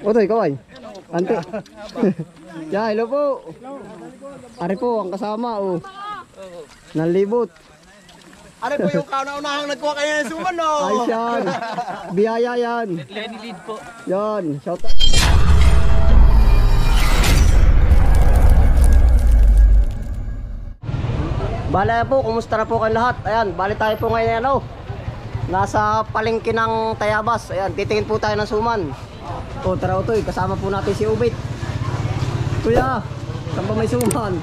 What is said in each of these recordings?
Otoy, kaway. Ante. Ya, hello po. Ari po, ang kasama, oh. Nanlibot. Ano po yung kauna-unahang nagkuha kayo ng suman, no? Ay, yan. Biyaya yan. Lenny lead po. Yan, shout out. Bale po, kumusta na po kayo lahat? Ayan, bali tayo po ngayon, ano? Nasa palengke ng Tayabas. Ayan, titingin po tayo ng suman. O, tara Utoy, kasama po natin si Ubit. Kuya, saan ba may suman?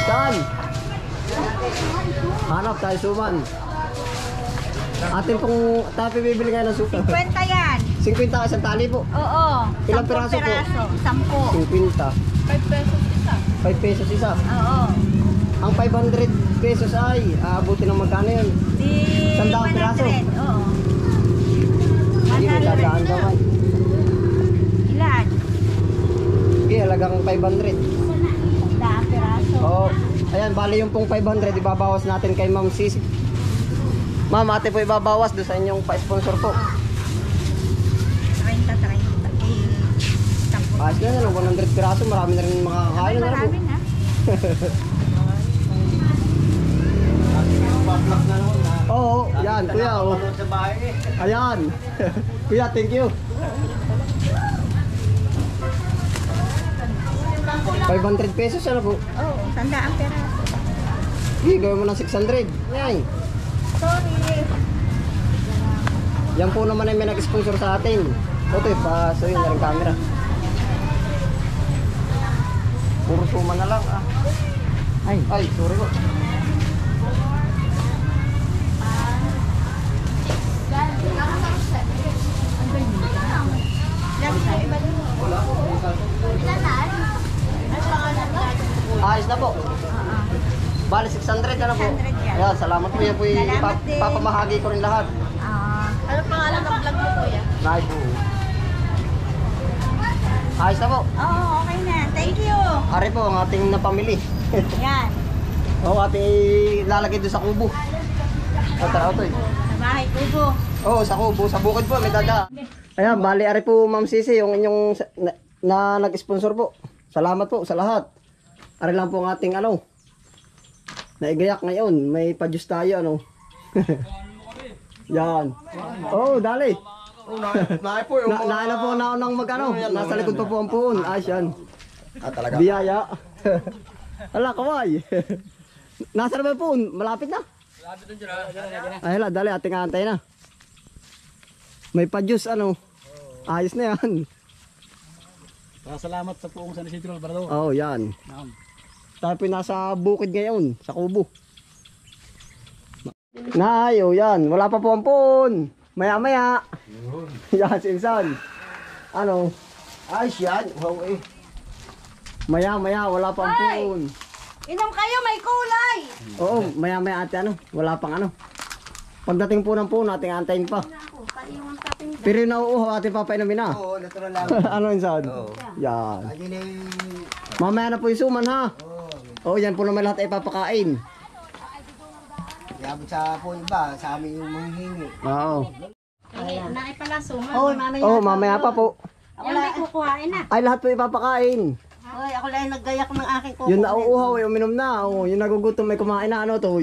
Saan? Hanap tayo suman. Atin pong tayo bibili ngayon ng suman. 50 yan. 50 ka isang tali po. Oo. Ilang piraso po? 10. 50. 5 pesos isa. 5 pesos isa. Oo. Ang 500 pesos ay aabuti ng magkano yun? Di 100 piraso. Oo. Hindi, may dadaan daw ay. Ilan? Sige, halagang 500. 100 piraso. Oo. Ayan, bali yung pong 500, ibabawas natin kay Ma'am Sisi. Ma'am, ate po ibabawas doon sa inyong pa-sponsor po. 30. Ayos na yan, 100 piraso, marami na rin makakakain na po. Marami na. Oo, yan, kuya. Oh. Ayan. Kuya, thank you. 500 pesos, ano po? Oo, 100 piraso. Sige, gawin mo ng 600. Yan. Sorry. Yan po naman ay may nag-sponsor sa atin. Ito, pasoy na rin camera. Puro suma na lang, ah. Ay, sorry po. Ayos na po. Bali 600 na po. 600 yan. Ayan, salamat po. Yan po Salamat din. papamahagi ko rin lahat. Ano pangalan ng vlog mo, kuya? Nice po. Ayos na po. Oo, okay na. Thank you. Ari po ang ating napamili. Yan. Oo, ating ilalagay doon sa kubo. O, tara, Otoy. Sa bahay kubo. Oo, sa kubo. Sa bukid po, may dada. Ayan, bali, ari po, Ma'am Sisi, yung inyong na nag-sponsor po. Salamat po sa lahat. Ari lang po ang ating, ano, naigayak ngayon. May pa-juice tayo, ano. Yan. Oo, dali. Naay po yung Naala po na nang mag-ano. Nasa likod pa po ang puon. Ayos yan. talaga. Biyaya. Ala, kaway. Nasa na ba yung puon? Malapit na. Ay, hala, dali. Ating antay na. May pa-juice, ano. Ayos na yan. Salamat sa puong San Isidro, Alvarado. Oo, yan. Tayo po nasa bukid ngayon. Sa kubo. Nayo, yan. Wala pa po ang puon. Maya-maya. Yan, sinsan. Ano? Ayos yan. Wow eh. Maya-maya, wala pa ang puon. Inom kayo, may kulay. Oo, maya-maya ate, ano. Wala pang ano. Pagdating po ng puon, ating antayin pa. Pero yung nauuhaw, ating papainumin na. Oo, natural lang. Ano insan? Oo. Yan. Ayun eh. Mamaya na po yung suman, ha? Oo, yan po naman lahat ay papakain. Yabot sa po iba, sa amin yung manghingi. Oo. Naay pala suman. Oo, mamaya pa po. Ako lang kukuhain na. Ay, lahat po ipapakain. Hoy, ako lang naggayak ng aking kuko. Yung nauuhaw, yung uminom na. Oo, yung nagugutom may kumain na, ano to?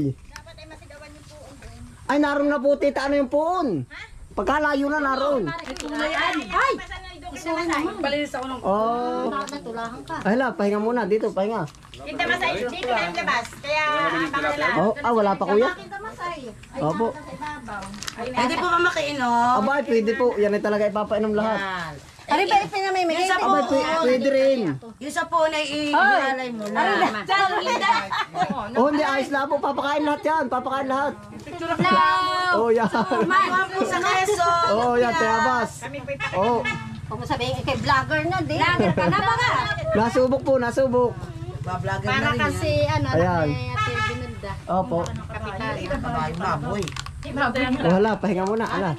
Ay, naroon na po, tita, ano yung puon? Pagkalayo na naroon. Ay! Isuhan naman. Palinis ako ng Oo. natulahan ka. Ay, la, pahinga muna. Dito, pahinga. Dito ba sa dito na yung labas? Kaya abang nila. Oh, wala pa kuya? Kamasay. Opo. Pwede po ba makiinom? Abay, pwede po. Yan ay talaga ipapainom lahat. Ano ba ipinamimigay? Yung sa Abay, pwede rin. Yung sa po na ilalay mo na. Oh, hindi, ayos na po. Papakain lahat yan. Papakain lahat. Oh, yan. Mga po sa keso. Oh, yan, Tayabas. Oh, Kung sabihin kay vlogger na din. Vlogger ka na ba ka? nasubok po, nasubok. Bablogger na Para rin kasi ano, Ayan. Ate Binunda. Opo. Kapital. yan. Baboy. Oh, hala, pahinga muna. Hala.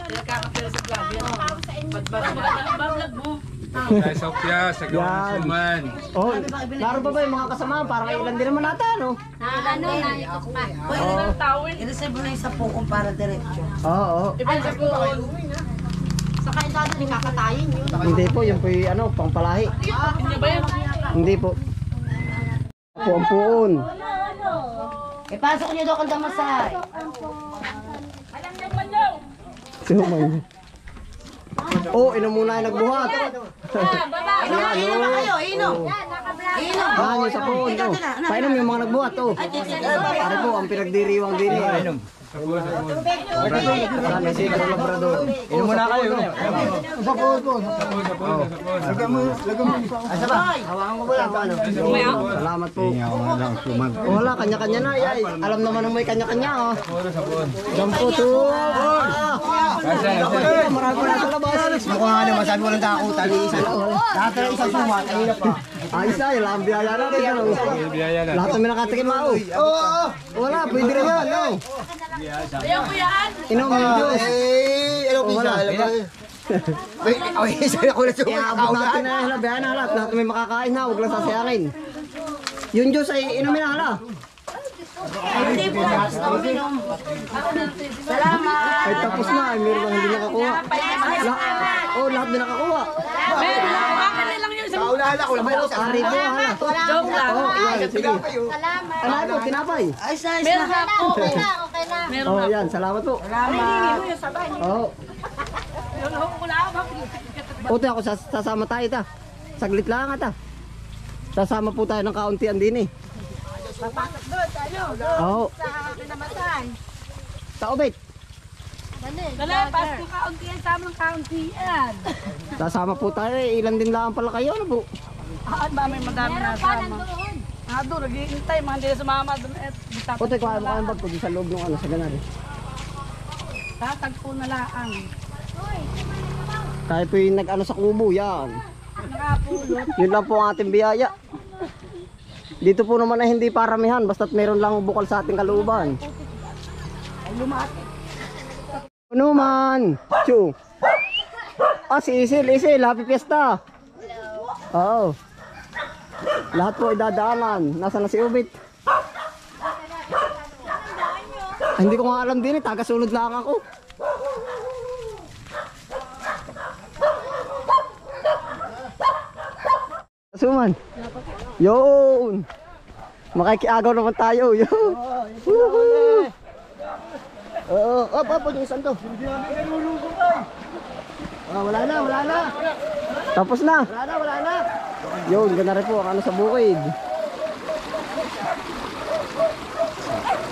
Sa Sofia, sa Yan. Gawang Suman. Oh, naroon pa ba yung mga kasama? Parang ilan din naman nata, no? Ano na ito pa. I-receive mo na yung sa po kung para diretsyo. Oo. Saka ito kalsada, di kakatayin yun. Hindi po, yun po yung ano, pangpalahi. Hindi po. Po ang puon. Ipasok niyo daw kang damasay. Sumay. Oh, inom muna yung nagbuhat. Inom na kayo, inom. Inom. Yung sa puon. Oh. Painom yung mga nagbuhat. Oh. Pare po, ang pinagdiriwang diri. Inom. Sana siguro labrador. Inom muna kayo. Sa puon po. Lagyan mo yung sabay. Hawakan ko wala. Ano? Salamat po. Wala, kanya-kanya na. Ay, alam naman mo yung kanya-kanya. Oh. Dampo to. Marami pa na sa labas. Ako nga naman, sabi ko lang kakutan. Lahat na isang suma, kanina pa. Ayos na, ilang biyaya na rin. Ano? Lahat namin nakatikim ako. Wala, pwede rin yan. No? Ayaw ko yan. Inom yung juice. Ano Wala. Ay, isa ako na suma. Iabot natin na yung biyaya na lahat. Lahat may makakain na, huwag lang sasayangin. Yung juice ay inumin na hala. Hindi po, gusto ko inom. Salamat. Ay tapos na, ay meron bang hindi nakakuha. Lahat din nakakuha. Meron lang, akin na lang yun. Kaulahan ako, labay ako sa Ari po, hala. Joke lang. Yan, sige. Ano po, tinapay. Meron na ako. Meron Oh, na. yan, salamat po. Salamat. Oo. Wala ako. Ote ako, sasama tayo ta. Saglit lang ata. Sasama po tayo ng kauntian din eh. Papasok doon, ano? Oo. Sa kinamasan. Sa ubit. Dala, pas ko kauntian sa amang kauntian. Sasama po tayo eh. Ilan din lang pala kayo. Ano po? Ba, may madami na sama. Doon, naghihintay. Mga hindi na sumama doon. Ote, kuhaan mo kayo bag pag sa loob ng ano, sa ganari. Tatagpo na lang. Kaya po yung nag-ano sa kubo, yan. Nakapulot. Yun lang po ang ating biyaya. Dito po naman ay hindi paramihan, basta't meron lang bukal sa ating kalooban. Ano man? Chu. Si Isil, happy fiesta. Oo. Lahat po ay dadaanan. Nasaan na si Ubit? Hindi ko nga alam din eh, taga-sunod lang ako. Suman. Yun. Makikiagaw naman tayo. Yun. Woohoo. Op, yung isang to. Wala na. Tapos na. Wala na. Yun, ganda rin po ang ano sa bukid.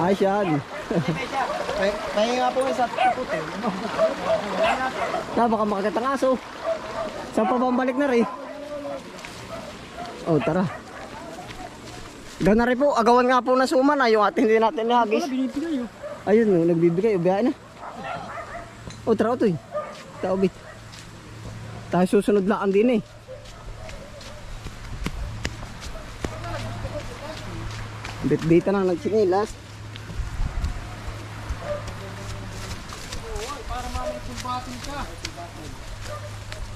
Ayos yan. Pahinga po isa puti. Baka makagat ang aso. Saan pa bambalik na rin? Oh, tara. Gana rin po, agawan nga po na suman yung ating hindi natin nihagis. Ayun, no, nagbibigay, ubiyain na. Oh, tara ito eh. Taubit. Tayo susunod lang din eh. Bit-bita na nagsinilas.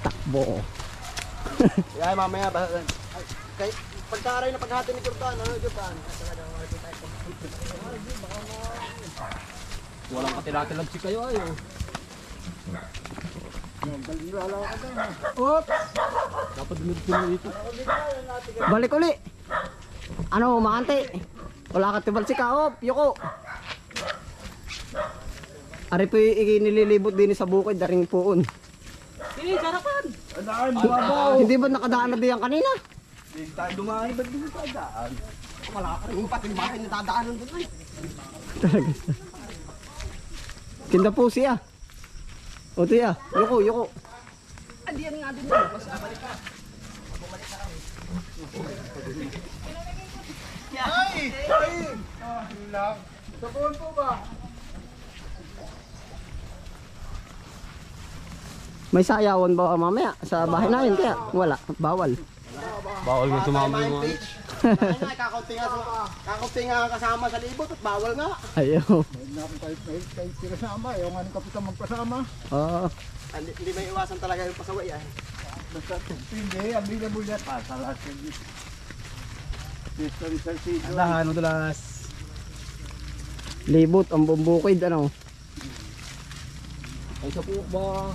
Takbo. Ay, mamaya ba? Kay pagkaray na paghati ni Jordan, ano Jordan? Walang katilakilag si kayo ayo. Op. Dapat dumiretso dito. Balik uli. Ano, makante? Wala ka tibal si Kaop, Yoko. Ari po nililibot din sa bukid, daring puon. Hindi, sarapan. Hindi ba nakadaan na diyan kanina? Hindi tayo dumaan, ba't hindi tayo daan? Malaki yung pati bahay na dadaanan doon eh. Talaga. Kinda po siya. O tiya, Yoko. Adiyan nga din. Ay! Lang. Sa buwan po ba? May sayawan ba mamaya sa bahay namin kaya? Wala, bawal. Bawal mo sumama yung mga. Kakaunti nga kasama sa libot at bawal nga. Ayaw. Kahit sinasama, yung anong kapitan magpasama. Oo. Hindi may iwasan talaga yung pasaway ay. Basta hindi, ang bigabul niya pa. Salas yung ano dulas. Libot ang bumbukid ano. Ay sa po ba?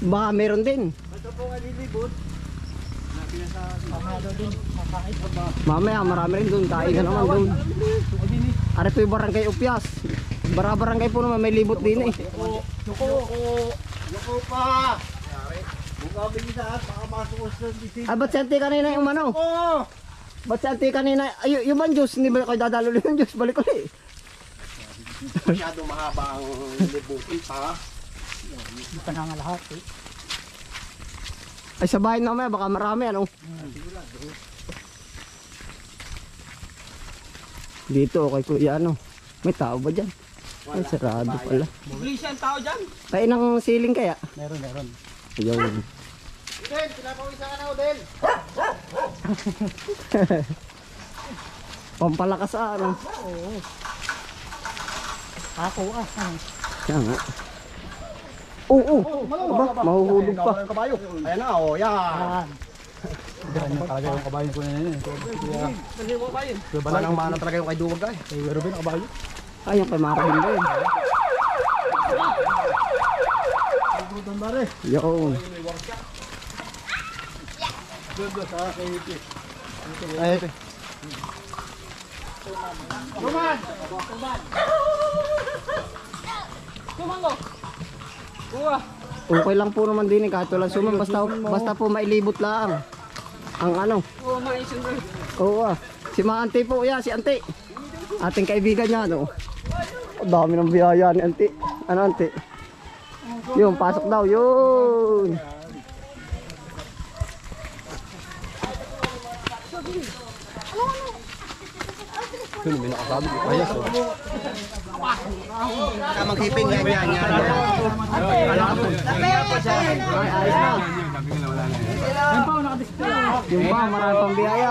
Baka meron din. Ito po nga lilibot. Mamaya marami rin doon. Kain ka naman doon. Ari po yung barangay Upyas. Barangay po naman may libot din eh. Yuko pa! Buka bilisan, baka masukos ng bisig. Ah, ba't si Auntie kanina yung ano? Oh! Ba't si Auntie kanina? Ay, yung man juice, hindi ba kayo dadalo yung juice? Balik ulit. Masyadong mahaba ang libutin pa. Ay, sa bahay naman, baka marami ano? Dito, kay Kuya ano? May tao ba dyan? Ay, sarado pala. Iglesia ang tao dyan. Kaya ng ceiling kaya? Meron. Ayun. Udel, pinapawisan ka na Udel. Pampalakas ano? Ako Kaya nga. Oo, aba, mahuhulog pa. Kabayo. Ayan na, oh, yan. Ganyan talaga yung kabayo ko na yun. Manang-mana talaga yung kay Duwag ay. Pero bin kabayo. Ay, yung kay Marvin ba yun? Yun. Ay, ito. Okay lang po naman din eh, kahit walang suman, basta po mailibot lang. Ang ano? Oo, maisin bro. Oo ah. Si mga Auntie po, si Auntie. Ating kaibigan niya, ano? Ang dami ng biyaya ni Auntie. Ano Auntie? Yun, pasok daw, yun. Yun, may nakasabi. Ayos, oh. Kamang hipin yan. Ay, ayos na. Yung ba, marami pang biyaya.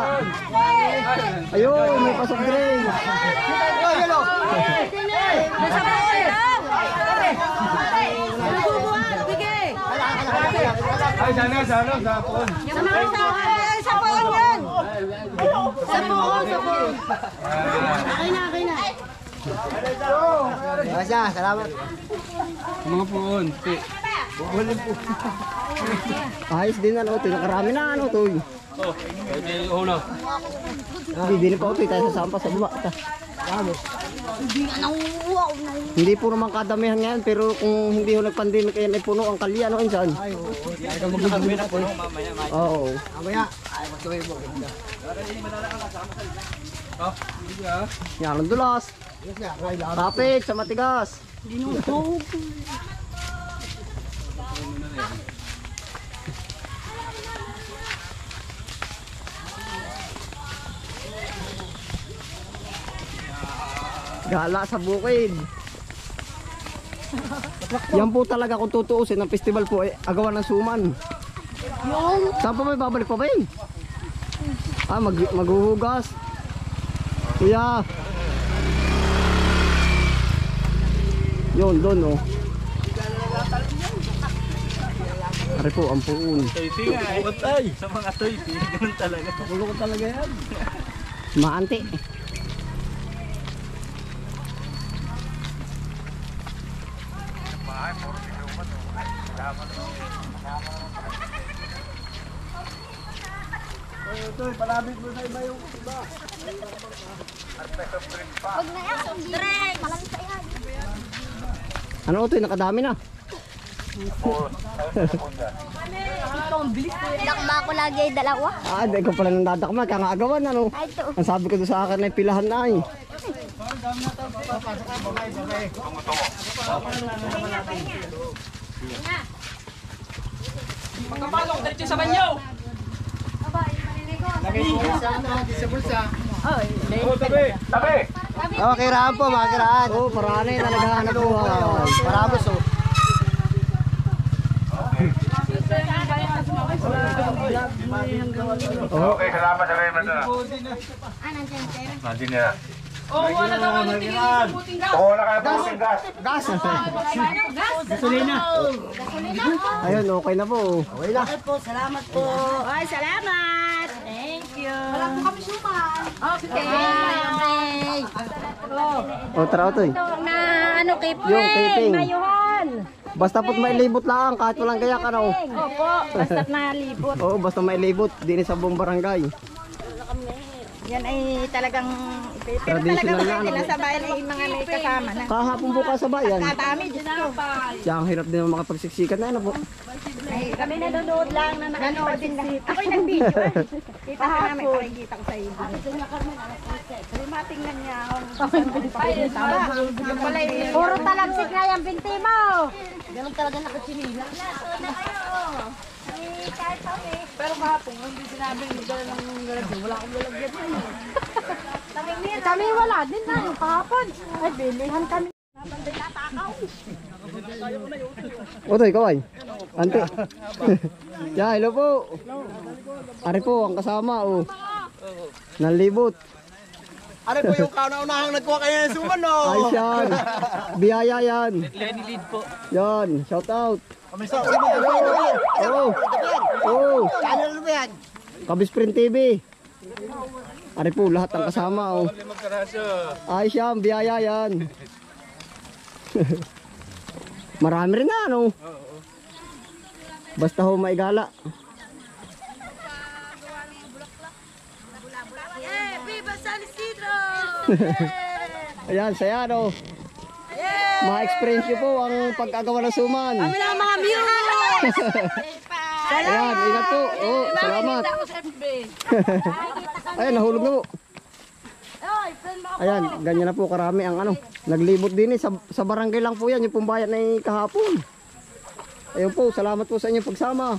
Ayun, may pasok drink. Ay, sana, sa poon. Sa poon yan. Sa poon. Okay na. Asya, salamat. Mga puon. Ayos din ano, ito. Nakarami na ano, ito. Oh, pwede ulo. Bibili pa ito tayo sa sampa sa baba. Hindi nga nanguuwa. Hindi po naman kadamihan ngayon, pero kung hindi ho nag-pandemic, ayan ay puno ang kalye, ano insan? Oo. Mamaya. Ay, magkawin mo. Yan ang dulas. Tapit sa matigas. Gala sa bukid. Yan po talaga kung tutuusin ng festival po ay agawan ng suman. Saan pa may babalik pa ba yun? Ah, maghuhugas. Kuya. Yun, doon oh. Ari po, ang puun. Toysi nga eh. Sa mga toysi, ganun talaga. Bulok talaga yan. Maanti. Ito, palabit mo sa iba yung iba. Huwag na yan. Drink. Malang sa yan. Ano ito, nakadami na. Lakma ko lagi ay dalawa. Ah, hindi ko pala nang dadakma, kangagawan ano. Ay, ito. Ang sabi ko doon sa akin ay pilahan na eh. Pagkapalong, diretso sa banyo. Sa bulsa. Oh, kiraan po, mga kiraan. Oh, parani na naghahanap buhay. Parabos oh. Okay, salamat sa kayo na. Nandiyan, sir. Nandiyan niya. Oo, wala daw kayo tingin sa buting gas. Oo, na kayo puting gas. Gas. Gasolina. Ayun, okay na po. Okay na. Salamat po. Ay, salamat. Thank you. Wala po kami suman. Okay. Oh, tara ito eh. Ito na ano, keeping. Yung keeping. Mayuhan. Basta po't mailibot lang, kahit walang gayak ano. Opo, basta't nalibot. Oo, basta mailibot, din sa buong barangay. Yan ay talagang, pero Traditional talagang na, ano? nasa bayan ay mga may kasama na. Kahapon po ka sa bayan. Kadami, Diyos ko. Kaya ang hirap din naman makapagsiksikan na ano po. Ay, kami nanonood lang na nanonood din lang. Ako'y nag-video. Kita ka namin, pakikita ko sa iyo. Pero matingnan niya akong Puro talagsik na yung binti mo. ganun talaga nakachinilas. Pero kahapon, hindi sinabi mo dala ng lalagyan. Wala akong lalagyan. Kami wala din na yung kahapon. Ay, bilihan kami. Otoy, kaway. Ante. Ya, hello po. Ari po, ang kasama oh. Nalibot. Ano po yung kauna-unahang nagkuha kayo ng suman, no? Ay yan. Biyaya yan. Lenny lead po. Yan, shout out. Kamisa, Oh. Oh. ano ba yan? Kabisprint TV. Ari po, lahat ang kasama oh. Ay siya, biyaya yan. Marami rin na ano. Basta ho maigala. Viva San Isidro! Ayan, saya no. Ma-experience nyo po ang pagkagawa ng suman. Kami lang mga viewers! Ayan, ingat po. Oh, salamat. Ako sa FB. Ayan, nahulog na po. Ayan, ganyan na po karami ang ano. Naglibot din sa barangay lang po yan. Yung pumbayan na kahapon. Ayun po, salamat po sa inyong pagsama.